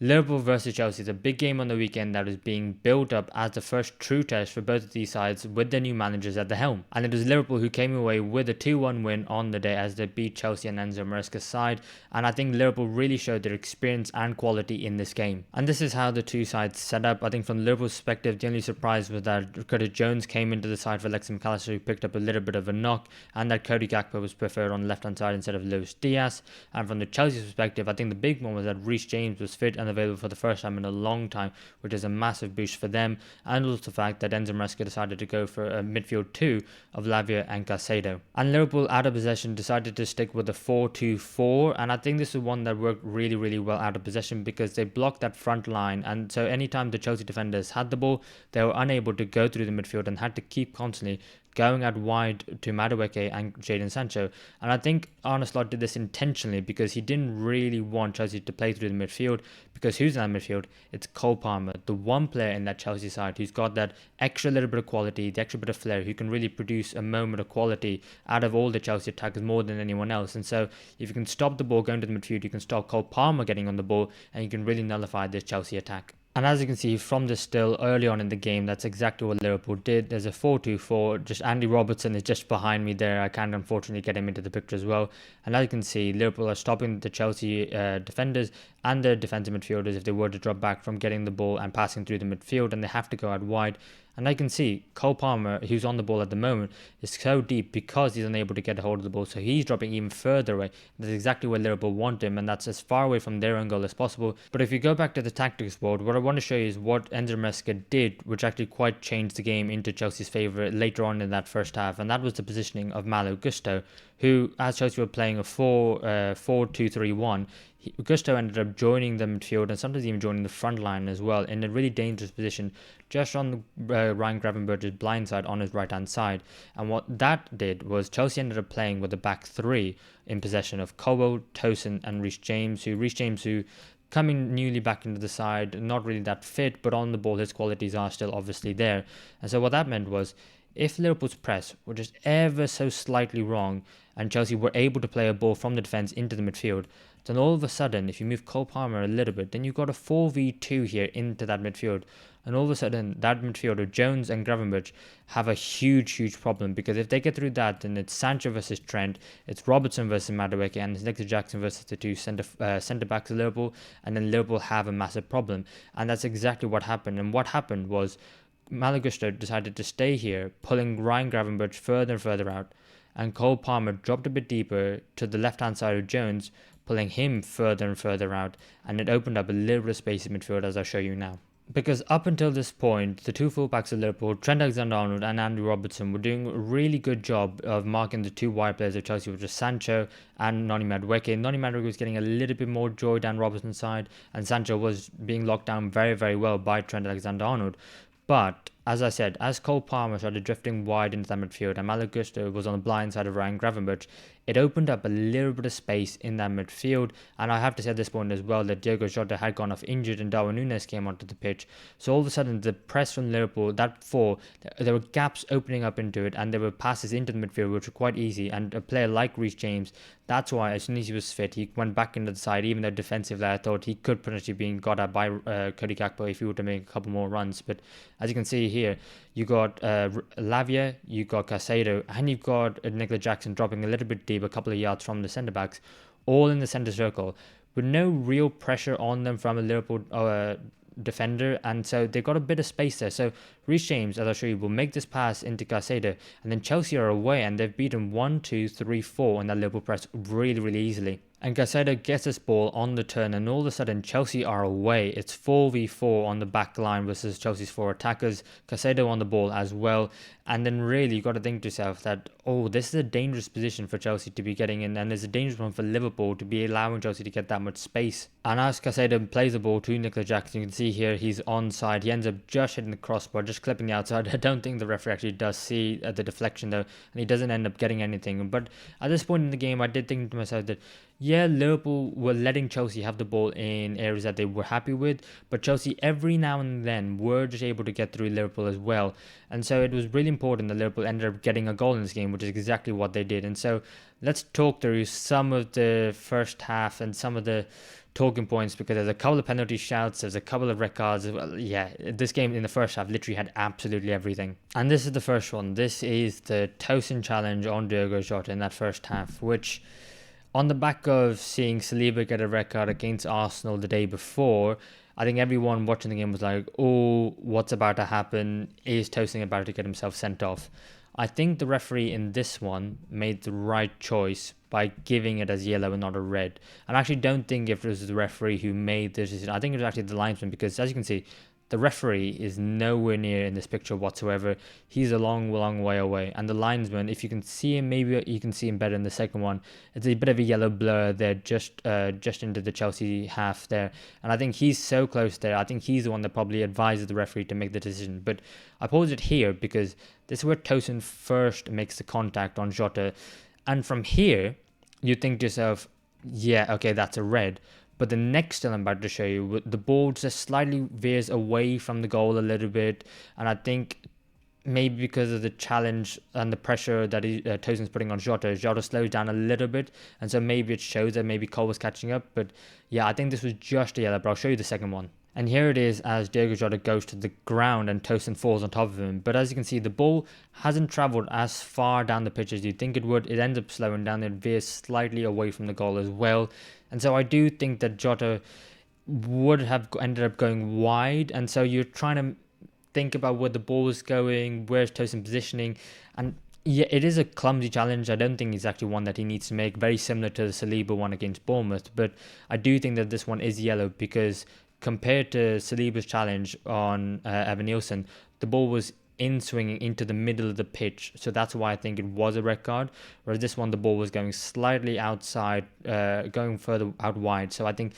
Liverpool versus Chelsea is a big game on the weekend that was being built up as the first true test for both of these sides with their new managers at the helm. And it was Liverpool who came away with a 2-1 win on the day as they beat Chelsea and Enzo Maresca's side. And I think Liverpool really showed their experience and quality in this game. And this is how the two sides set up. I think from Liverpool's perspective, the only surprise was that Curtis Jones came into the side for Alexis McAllister, who picked up a little bit of a knock, and that Cody Gakpo was preferred on the left-hand side instead of Luis Diaz. And from the Chelsea perspective, I think the big one was that Reece James was fit and available for the first time in a long time, which is a massive boost for them, and also the fact that Enzo Maresca decided to go for a midfield two of Lavia and Caicedo. And Liverpool, out of possession, decided to stick with the 4-2-4, and I think this is one that worked really, really well out of possession because they blocked that front line, and so anytime the Chelsea defenders had the ball, they were unable to go through the midfield and had to keep constantly going out wide to Madueke and Jadon Sancho. And I think Arne Slot did this intentionally because he didn't really want Chelsea to play through the midfield, because who's in that midfield? It's Cole Palmer, the one player in that Chelsea side who's got that extra little bit of quality, the extra bit of flair, who can really produce a moment of quality out of all the Chelsea attackers more than anyone else. And so if you can stop the ball going to the midfield, you can stop Cole Palmer getting on the ball, and you can really nullify this Chelsea attack. And as you can see from the still early on in the game, that's exactly what Liverpool did. There's a 4-2-4. Just Andy Robertson is just behind me there. I can't unfortunately get him into the picture as well. And as you can see, Liverpool are stopping the Chelsea defenders and their defensive midfielders if they were to drop back from getting the ball and passing through the midfield, and they have to go out wide. And I can see Cole Palmer, who's on the ball at the moment, is so deep because he's unable to get a hold of the ball. So he's dropping even further away. That's exactly where Liverpool want him, and that's as far away from their own goal as possible. But if you go back to the tactics board, what I want to show you is what Enzo Maresca did, which actually quite changed the game into Chelsea's favour later on in that first half. And that was the positioning of Malo Gusto, who, as Chelsea were playing a 4-2-3-1, Gusto ended up joining the midfield and sometimes even joining the front line as well in a really dangerous position just on Ryan Gravenberch's blind side on his right hand side. And what that did was Chelsea ended up playing with the back three in possession of Cowell, Tosin and Reece James, who coming newly back into the side, not really that fit, but on the ball his qualities are still obviously there. And so what that meant was, if Liverpool's press were just ever so slightly wrong and Chelsea were able to play a ball from the defence into the midfield, then all of a sudden, if you move Cole Palmer a little bit, then you've got a 4v2 here into that midfield. And all of a sudden, that midfield of Jones and Gravenberch have a huge problem, because if they get through that, then it's Sancho versus Trent, it's Robertson versus Madueke, and it's Nicholas Jackson versus the two centre backs of Liverpool, and then Liverpool have a massive problem. And that's exactly what happened. And what happened was Malo Gusto decided to stay here, pulling Ryan Gravenberch further and further out, and Cole Palmer dropped a bit deeper to the left-hand side of Jones, pulling him further and further out, and it opened up a little bit of space in midfield, as I'll show you now. Because up until this point, the two fullbacks of Liverpool, Trent Alexander-Arnold and Andy Robertson, were doing a really good job of marking the two wide players of Chelsea, which was Sancho and Noni Madueke. Noni Madueke was getting a little bit more joy down Robertson's side, and Sancho was being locked down very, very well by Trent Alexander-Arnold. But as I said, as Cole Palmer started drifting wide into that midfield and Malo Gusto was on the blind side of Ryan Gravenberch, it opened up a little bit of space in that midfield. And I have to say at this point as well that Diogo Jota had gone off injured and Darwin Núñez came onto the pitch. So all of a sudden, the press from Liverpool, that four, there were gaps opening up into it, and there were passes into the midfield which were quite easy. And a player like Reece James, that's why as soon as he was fit, he went back into the side, even though defensively I thought he could potentially be got at by Cody Gakpo if he were to make a couple more runs. But as you can see here, you got Lavia, you got Caicedo, and you've got Nicholas Jackson dropping a little bit deep, a couple of yards from the centre backs, all in the centre circle, with no real pressure on them from a Liverpool defender, and so they've got a bit of space there. So Reece James, as I'll show you, will make this pass into Caicedo, and then Chelsea are away, and they've beaten 1, 2, 3, 4 on that Liverpool press really easily. And Caicedo gets this ball on the turn, and all of a sudden Chelsea are away. It's 4v4 on the back line versus Chelsea's four attackers. Caicedo on the ball as well. And then really you got to think to yourself that, oh, this is a dangerous position for Chelsea to be getting in, and it's a dangerous one for Liverpool to be allowing Chelsea to get that much space. And as Caicedo plays the ball to Nicholas Jackson, you can see here he's onside. He ends up just hitting the crossbar, just clipping the outside. I don't think the referee actually does see the deflection though, and he doesn't end up getting anything. But at this point in the game, I did think to myself that, yeah, Liverpool were letting Chelsea have the ball in areas that they were happy with, but Chelsea every now and then were just able to get through Liverpool as well. And so it was really important that Liverpool ended up getting a goal in this game, which is exactly what they did. And so let's talk through some of the first half and some of the talking points because there's a couple of penalty shouts, there's a couple of red cards. Well, yeah, this game in the first half literally had absolutely everything. And this is the first one. This is the Tosin challenge on Diogo Jota in that first half, which on the back of seeing Saliba get a red card against Arsenal the day before, I think everyone watching the game was like, oh, what's about to happen? Is Tosin about to get himself sent off? I think the referee in this one made the right choice by giving it as yellow and not a red. And I actually don't think it was the referee who made this decision. I think it was actually the linesman, because as you can see, the referee is nowhere near in this picture whatsoever. He's a long, long way away. And the linesman, if you can see him, maybe you can see him better in the second one. It's a bit of a yellow blur there, just into the Chelsea half there. And I think he's so close there. I think he's the one that probably advises the referee to make the decision. But I pause it here because this is where Tosin first makes the contact on Jota. And from here, you think to yourself, yeah, okay, that's a red. But the next still I'm about to show you, the ball just slightly veers away from the goal a little bit. And I think maybe because of the challenge and the pressure that Tosin's putting on Jota slows down a little bit. And so maybe it shows that maybe Cole was catching up. But yeah, I think this was just a yellow, but I'll show you the second one. And here it is as Diogo Jota goes to the ground and Tosin falls on top of him. But as you can see, the ball hasn't travelled as far down the pitch as you'd think it would. It ends up slowing down. It veers slightly away from the goal as well. And so I do think that Jota would have ended up going wide. And so you're trying to think about where the ball is going, where's Tosin positioning. And yeah, it is a clumsy challenge. I don't think it's actually one that he needs to make. Very similar to the Saliba one against Bournemouth. But I do think that this one is yellow because compared to Saliba's challenge on Evan Nielsen, the ball was in swinging into the middle of the pitch. So that's why I think it was a red card. Whereas this one, the ball was going slightly outside, going further out wide. So I think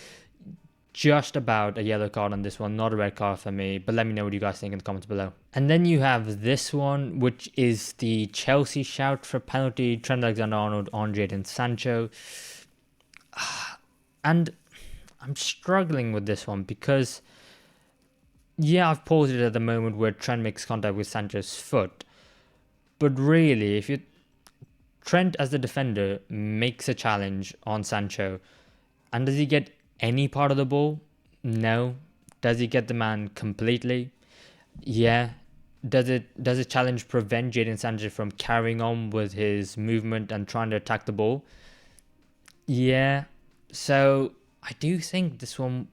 just about a yellow card on this one, not a red card for me. But let me know what you guys think in the comments below. And then you have this one, which is the Chelsea shout for penalty. Trent Alexander-Arnold on Jadon Sancho. And I'm struggling with this one because, yeah, I've paused it at the moment where Trent makes contact with Sancho's foot. But really, if Trent as the defender makes a challenge on Sancho, and does he get any part of the ball? No. Does he get the man completely? Yeah. Does a challenge prevent Jadon Sancho from carrying on with his movement and trying to attack the ball? Yeah. So I do think this one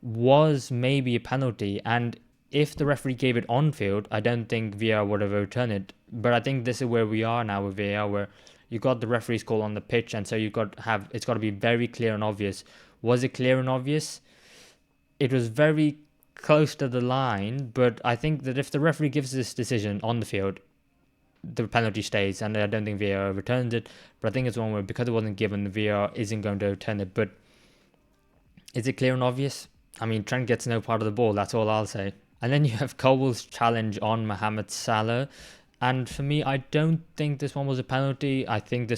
was maybe a penalty, and if the referee gave it on field, I don't think VAR would have overturned it. But I think this is where we are now with VAR, where you got the referee's call on the pitch, and so it's got to be very clear and obvious. Was it clear and obvious? It was very close to the line, but I think that if the referee gives this decision on the field, the penalty stays, and I don't think VAR overturns it. But I think it's one where because it wasn't given, the VAR isn't going to overturn it. But is it clear and obvious? I mean, Trent gets no part of the ball, that's all I'll say. And then you have Cole's challenge on Mohammed Salah. And for me, I don't think this one was a penalty. I think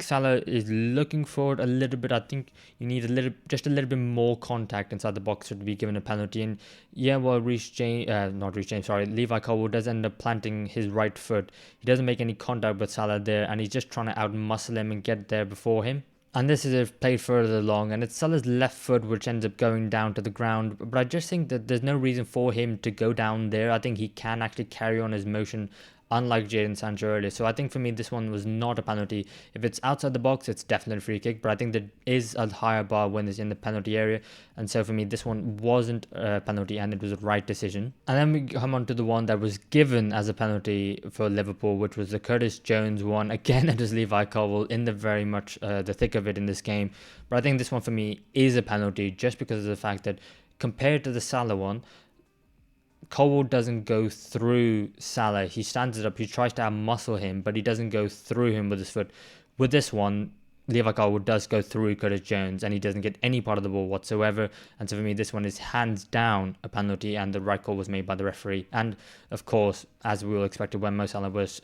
Salah is looking forward a little bit. I think you need just a little bit more contact inside the box to be given a penalty. And yeah, well, Levi Cole does end up planting his right foot. He doesn't make any contact with Salah there, and he's just trying to outmuscle him and get there before him. And this is played further along, and it's Salah's left foot which ends up going down to the ground. But I just think that there's no reason for him to go down there. I think he can actually carry on his motion, unlike Jadon Sancho earlier. So I think for me, this one was not a penalty. If it's outside the box, it's definitely a free kick. But I think there is a higher bar when it's in the penalty area. And so for me, this one wasn't a penalty, and it was a right decision. And then we come on to the one that was given as a penalty for Liverpool, which was the Curtis Jones one. Again, it was Levi Colwill in the very much the thick of it in this game. But I think this one for me is a penalty just because of the fact that compared to the Salah one, Colwill doesn't go through Salah. He stands it up. He tries to outmuscle him, but he doesn't go through him with his foot. With this one, Levi Colwill does go through Curtis Jones, and he doesn't get any part of the ball whatsoever. And so for me, this one is hands down a penalty, and the right call was made by the referee. And of course, as we all expected when Mo Salah was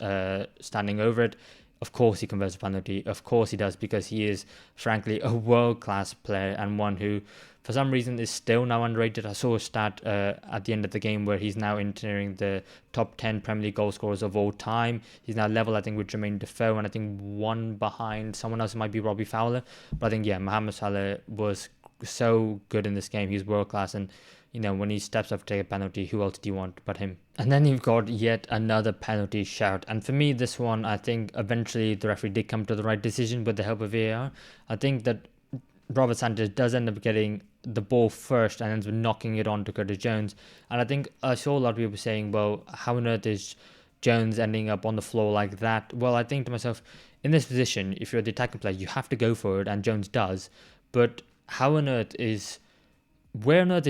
standing over it, of course he converts a penalty. Of course he does, because he is frankly a world-class player and one who for some reason is still now underrated. I saw a stat at the end of the game where he's now entering the top 10 Premier League goal scorers of all time. He's now level, I think, with Jermaine Defoe, and I think one behind someone else. It might be Robbie Fowler. But I think, yeah, Mohammed Salah was so good in this game. He's world class, and when he steps up to take a penalty, who else do you want but him? And then you've got yet another penalty shout. And for me, this one, I think eventually the referee did come to the right decision with the help of VAR. I think that Robert Sanchez does end up getting the ball first and ends up knocking it on to Curtis Jones. And I think I saw a lot of people saying, well, how on earth is Jones ending up on the floor like that? Well, I think to myself, in this position, if you're the attacking player, you have to go for it, and Jones does. But where on earth is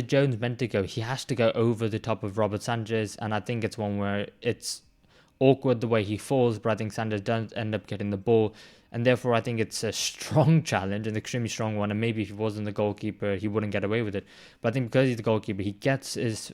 Jones meant to go? He has to go over the top of Robert Sanchez, and I think it's one where it's awkward the way he falls, but I think Sanchez does end up getting the ball, and therefore I think it's a strong challenge, an extremely strong one, and maybe if he wasn't the goalkeeper, he wouldn't get away with it. But I think because he's the goalkeeper, he gets his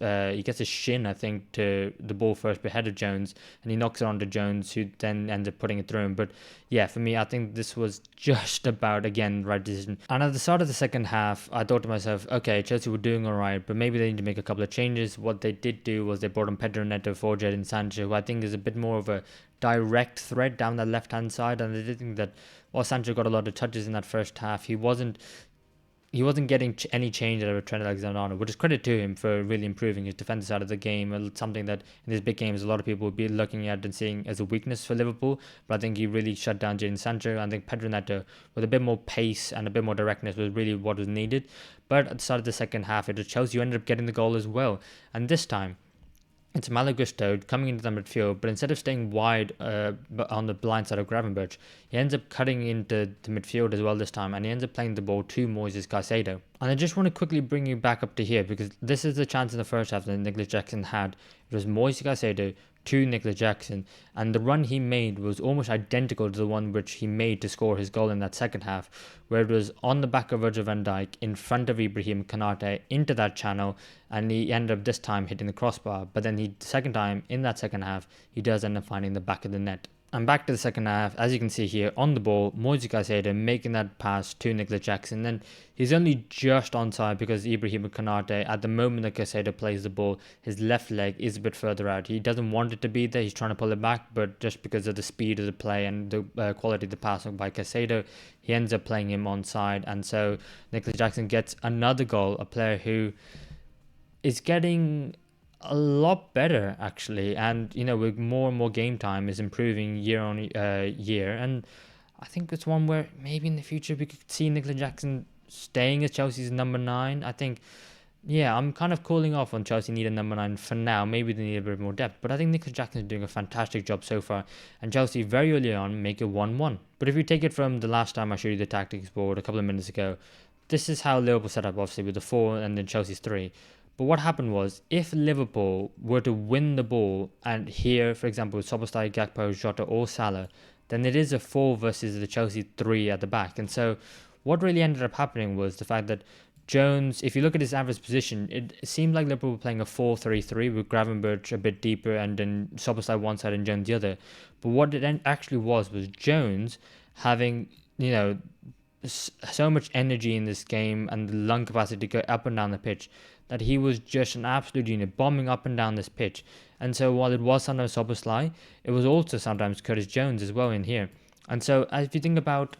shin, I think, to the ball first ahead of Jones, and he knocks it onto Jones, who then ends up putting it through him. But yeah, for me, I think this was just about, again, the right decision. And at the start of the second half, I thought to myself, okay, Chelsea were doing all right, but maybe they need to make a couple of changes. What they did do was they brought on Pedro Neto for Jadon Sancho, who I think is a bit more of a direct threat down the left-hand side. And I did think that while Sancho got a lot of touches in that first half, he wasn't getting any change out of Trent Alexander-Arnold, which is credit to him for really improving his defensive side of the game. Something that in these big games a lot of people would be looking at and seeing as a weakness for Liverpool. But I think he really shut down Jadon Sancho. I think Pedro Neto with a bit more pace and a bit more directness was really what was needed. But at the start of the second half, it was Chelsea who ended up getting the goal as well. And this time, it's Malo Gusto coming into the midfield, but instead of staying wide on the blind side of Gravenberch, he ends up cutting into the midfield as well this time, and he ends up playing the ball to Moises Caicedo. And I just want to quickly bring you back up to here, because this is the chance in the first half that Nicolas Jackson had. It was Moises Caicedo to Nicolas Jackson, and the run he made was almost identical to the one which he made to score his goal in that second half, where it was on the back of Virgil van Dijk in front of Ibrahim Konate into that channel, and he ended up this time hitting the crossbar. But then the second time in that second half, he does end up finding the back of the net. And back to the second half, as you can see here on the ball, Moises Caicedo making that pass to Nicolas Jackson. Then he's only just onside because Ibrahim Konate, at the moment that Caicedo plays the ball, his left leg is a bit further out. He doesn't want it to be there. He's trying to pull it back, but just because of the speed of the play and the quality of the pass by Caicedo, he ends up playing him onside. And so Nicolas Jackson gets another goal, a player who is getting a lot better actually, and with more and more game time is improving year on year. And I think it's one where maybe in the future we could see Nicolas Jackson staying as Chelsea's number 9. I think, yeah, I'm kind of calling off on Chelsea need a number 9 for now. Maybe they need a bit more depth, but I think Nicolas Jackson is doing a fantastic job so far, and Chelsea very early on make it 1-1. But if you take it from the last time I showed you the tactics board a couple of minutes ago, this is how Liverpool set up, obviously with the 4 and then Chelsea's 3. But what happened was, if Liverpool were to win the ball, and here, for example, Szoboszlai, Gakpo, Jota or Salah, then it is a 4 versus the Chelsea 3 at the back. And so what really ended up happening was the fact that Jones, if you look at his average position, it seemed like Liverpool were playing a 4-3-3 with Gravenberch a bit deeper and then Szoboszlai one side and Jones the other. But what it actually was Jones having, so much energy in this game and the lung capacity to go up and down the pitch, that he was just an absolute unit, bombing up and down this pitch. And so while it was sometimes Szoboszlai, it was also sometimes Curtis Jones as well in here. And so if you think about,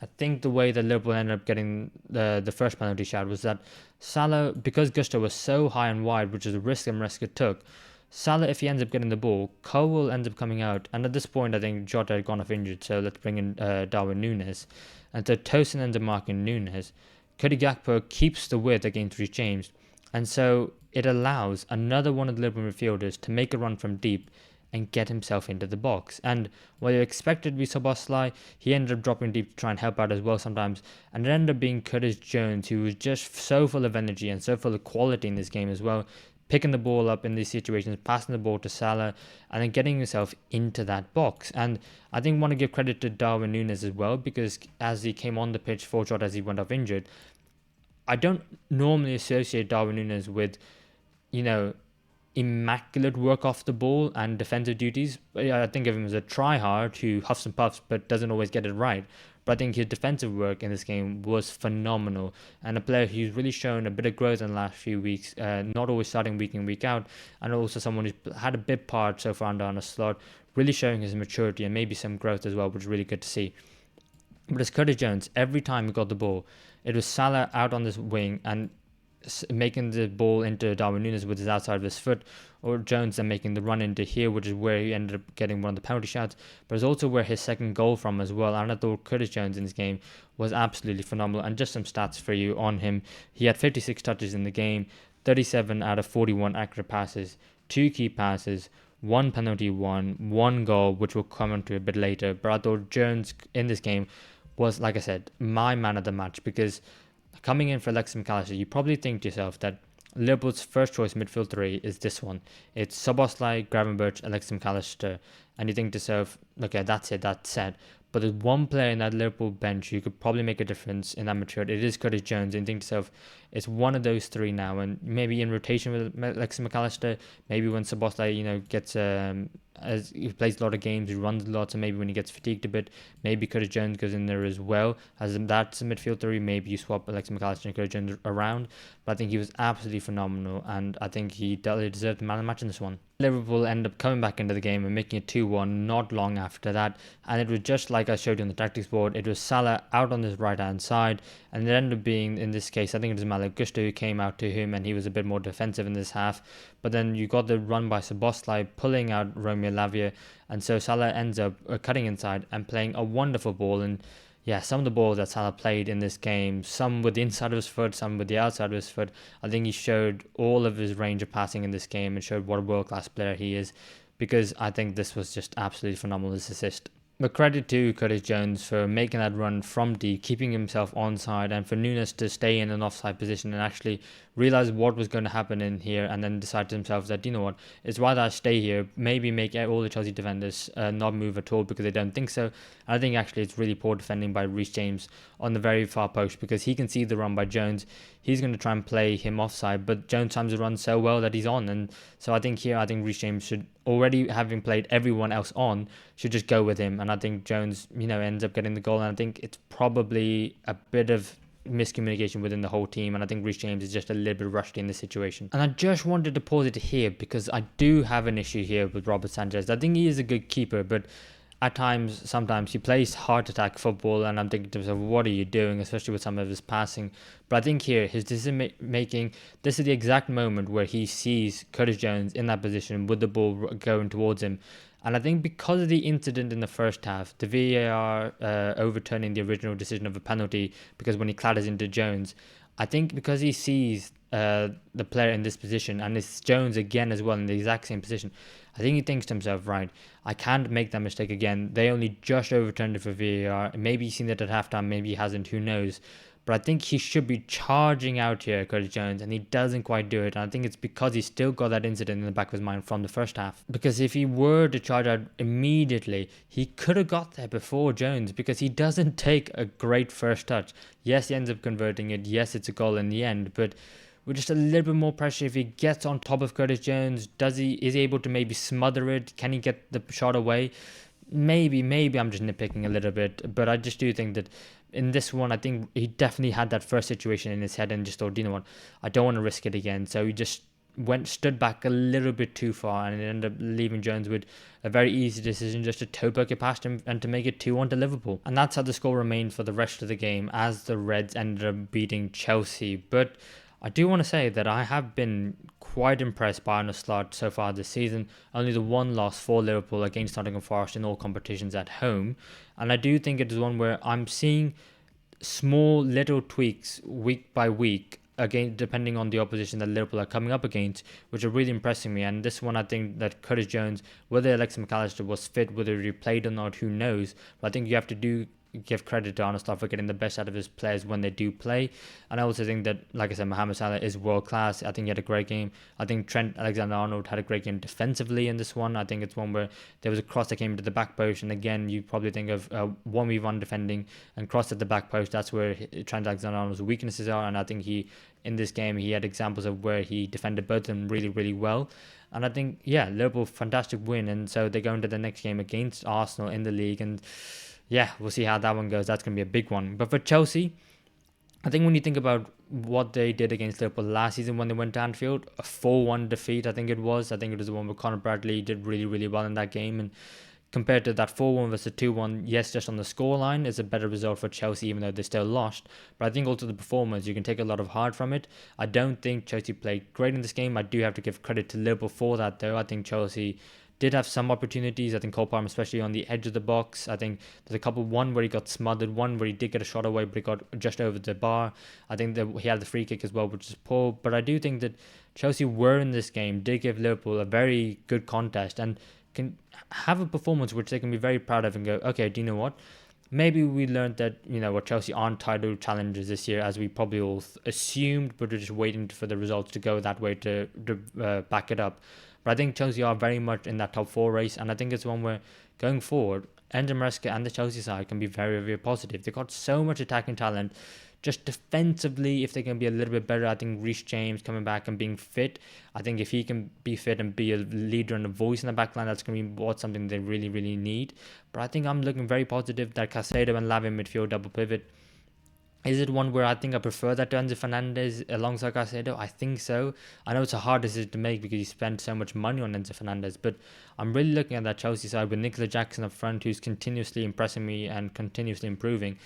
I think the way that Liverpool ended up getting the first penalty shot was that Salah, because Gusto was so high and wide, which is a risk that Maresca took, Salah, if he ends up getting the ball, Cole ends up coming out. And at this point, I think Jota had gone off injured, so let's bring in Darwin Núñez. And so Tosin ends up marking Núñez. Cody Gakpo keeps the width against Reece James, and so it allows another one of the Liverpool midfielders to make a run from deep and get himself into the box. And while you expected to be Szoboszlai, he ended up dropping deep to try and help out as well sometimes, and it ended up being Curtis Jones, who was just so full of energy and so full of quality in this game as well, picking the ball up in these situations, passing the ball to Salah, and then getting himself into that box. And I think I want to give credit to Darwin Núñez as well, because as he came on the pitch for Jota as he went off injured, I don't normally associate Darwin Núñez with, immaculate work off the ball and defensive duties. I think of him as a try-hard who huffs and puffs but doesn't always get it right. But but I think his defensive work in this game was phenomenal, and a player who's really shown a bit of growth in the last few weeks, not always starting week in, week out, and also someone who's had a big part so far under Arne Slot, really showing his maturity and maybe some growth as well, which is really good to see. But as Curtis Jones, every time he got the ball, it was Salah out on this wing and making the ball into Darwin Núñez with his outside of his foot, or Jones then making the run into here, which is where he ended up getting one of the penalty shots, but it's also where his second goal from as well. And I thought Curtis Jones in this game was absolutely phenomenal. And just some stats for you on him: he had 56 touches in the game, 37 out of 41 accurate passes, 2 key passes, 1 penalty won, 1 goal, which we'll come on to a bit later. But I thought Jones in this game was, like I said, my man of the match, because coming in for Alexis McAllister, you probably think to yourself that Liverpool's first choice midfield three is this one. It's Szoboszlai, Gravenberch, Alexis McAllister. And you think to yourself, okay, that's it, that's set. But there's one player in that Liverpool bench who could probably make a difference in that maturity. It is Curtis Jones. And you think to yourself, it's one of those three now. And maybe in rotation with Alexis McAllister, maybe when Szoboszlai, gets as he plays a lot of games, he runs a lot, so maybe when he gets fatigued a bit, maybe Curtis Jones goes in there as well. As that's a midfield three, maybe you swap Alexis McAllister and Curtis Jones around. But I think he was absolutely phenomenal, and I think he deserved the man of the match in this one. Liverpool end up coming back into the game and making it 2-1 not long after that, and it was just like I showed you on the tactics board. It was Salah out on his right hand side, and it ended up being, in this case, I think it was Malo Gusto who came out to him, and he was a bit more defensive in this half. But then you got the run by Szoboszlai pulling out Romeo Lavia, and so Salah ends up cutting inside and playing a wonderful ball. And yeah, some of the balls that Salah played in this game, some with the inside of his foot, some with the outside of his foot, I think he showed all of his range of passing in this game and showed what a world-class player he is, because I think this was just absolutely phenomenal, this assist. But credit to Curtis Jones for making that run from deep, keeping himself onside, and for Núñez to stay in an offside position and actually realise what was going to happen in here, and then decide to himself that, you know what, it's rather I stay here, maybe make all the Chelsea defenders not move at all because they don't think so. And I think actually it's really poor defending by Reece James on the very far post, because he can see the run by Jones. He's going to try and play him offside, but Jones times the run so well that he's on. And so I think Reece James should, already having played everyone else on, should just go with him. And I think Jones, ends up getting the goal. And I think it's probably a bit of miscommunication within the whole team, and I think Reece James is just a little bit rusty in this situation. And I just wanted to pause it here because I do have an issue here with Robert Sanchez. I think he is a good keeper, but at times, sometimes he plays heart attack football, and I'm thinking to myself, what are you doing, especially with some of his passing? But I think here, his decision making, this is the exact moment where he sees Curtis Jones in that position with the ball going towards him. And I think because of the incident in the first half, the VAR overturning the original decision of a penalty, because when he clatters into Jones, I think because he sees the player in this position, and it's Jones again as well in the exact same position, I think he thinks to himself, right, I can't make that mistake again. They only just overturned it for VAR. Maybe he's seen that at halftime, maybe he hasn't, who knows. But I think he should be charging out here, Curtis Jones, and he doesn't quite do it. And I think it's because he's still got that incident in the back of his mind from the first half. Because if he were to charge out immediately, he could have got there before Jones, because he doesn't take a great first touch. Yes, he ends up converting it. Yes, it's a goal in the end, but with just a little bit more pressure, if he gets on top of Curtis Jones, is he able to maybe smother it? Can he get the shot away? Maybe I'm just nitpicking a little bit, but I just do think that in this one, I think he definitely had that first situation in his head and just thought, you know what, I don't want to risk it again. So he just stood back a little bit too far, and it ended up leaving Jones with a very easy decision just to toe poke it past him and to make it 2-1 to Liverpool. And that's how the score remained for the rest of the game, as the Reds ended up beating Chelsea. But I do want to say that I have been quite impressed by Arne Slot so far this season. Only the one loss for Liverpool against Nottingham Forest in all competitions at home. And I do think it is one where I'm seeing small little tweaks week by week, again, depending on the opposition that Liverpool are coming up against, which are really impressing me. And this one, I think that Curtis Jones, whether Alexis McAllister was fit, whether he played or not, who knows. But I think you have to give credit to Arne Slot for getting the best out of his players when they do play. And I also think that, like I said, Mohammed Salah is world class. I think he had a great game. I think Trent Alexander-Arnold had a great game defensively in this one. I think it's one where there was a cross that came into the back post, and again, you probably think of 1v1 defending and cross at the back post. That's where Trent Alexander-Arnold's weaknesses are, and I think in this game he had examples of where he defended both of them really, really well. And I think, Liverpool, fantastic win, and so they go into the next game against Arsenal in the league, and yeah, we'll see how that one goes. That's going to be a big one. But for Chelsea, I think when you think about what they did against Liverpool last season when they went to Anfield, a 4-1 defeat, I think it was. I think it was the one where Conor Bradley did really, really well in that game. And compared to that 4-1 versus 2-1, yes, just on the scoreline, it's a better result for Chelsea, even though they still lost. But I think also the performance, you can take a lot of heart from it. I don't think Chelsea played great in this game. I do have to give credit to Liverpool for that, though. I think Chelsea did have some opportunities. I think Cole Palmer, especially on the edge of the box. I think there's a couple, one where he got smothered, one where he did get a shot away, but he got just over the bar. I think that he had the free kick as well, which is poor. But I do think that Chelsea were in this game, did give Liverpool a very good contest, and can have a performance which they can be very proud of and go, okay, do you know what? Maybe we learned that, what Chelsea aren't title challengers this year, as we probably all assumed, but we're just waiting for the results to go that way to back it up. But I think Chelsea are very much in that top four race, and I think it's one where going forward, Enzo Maresca and the Chelsea side can be very, very positive. They've got so much attacking talent. Just defensively, if they can be a little bit better, I think Reece James coming back and being fit, I think if he can be fit and be a leader and a voice in the back line, that's going to be something they really, really need. But I think I'm looking very positive that Caicedo and Lavin midfield double pivot. Is it one where I think I prefer that to Enzo Fernandez alongside Caicedo? I think so. I know it's a hard decision to make because you spend so much money on Enzo Fernandez, but I'm really looking at that Chelsea side with Nicola Jackson up front, who's continuously impressing me and continuously improving,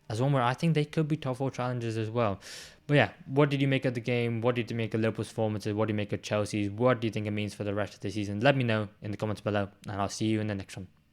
as one where I think they could be top four challengers as well. But yeah, what did you make of the game? What did you make of Liverpool's performances? What do you make of Chelsea's? What do you think it means for the rest of the season? Let me know in the comments below, and I'll see you in the next one.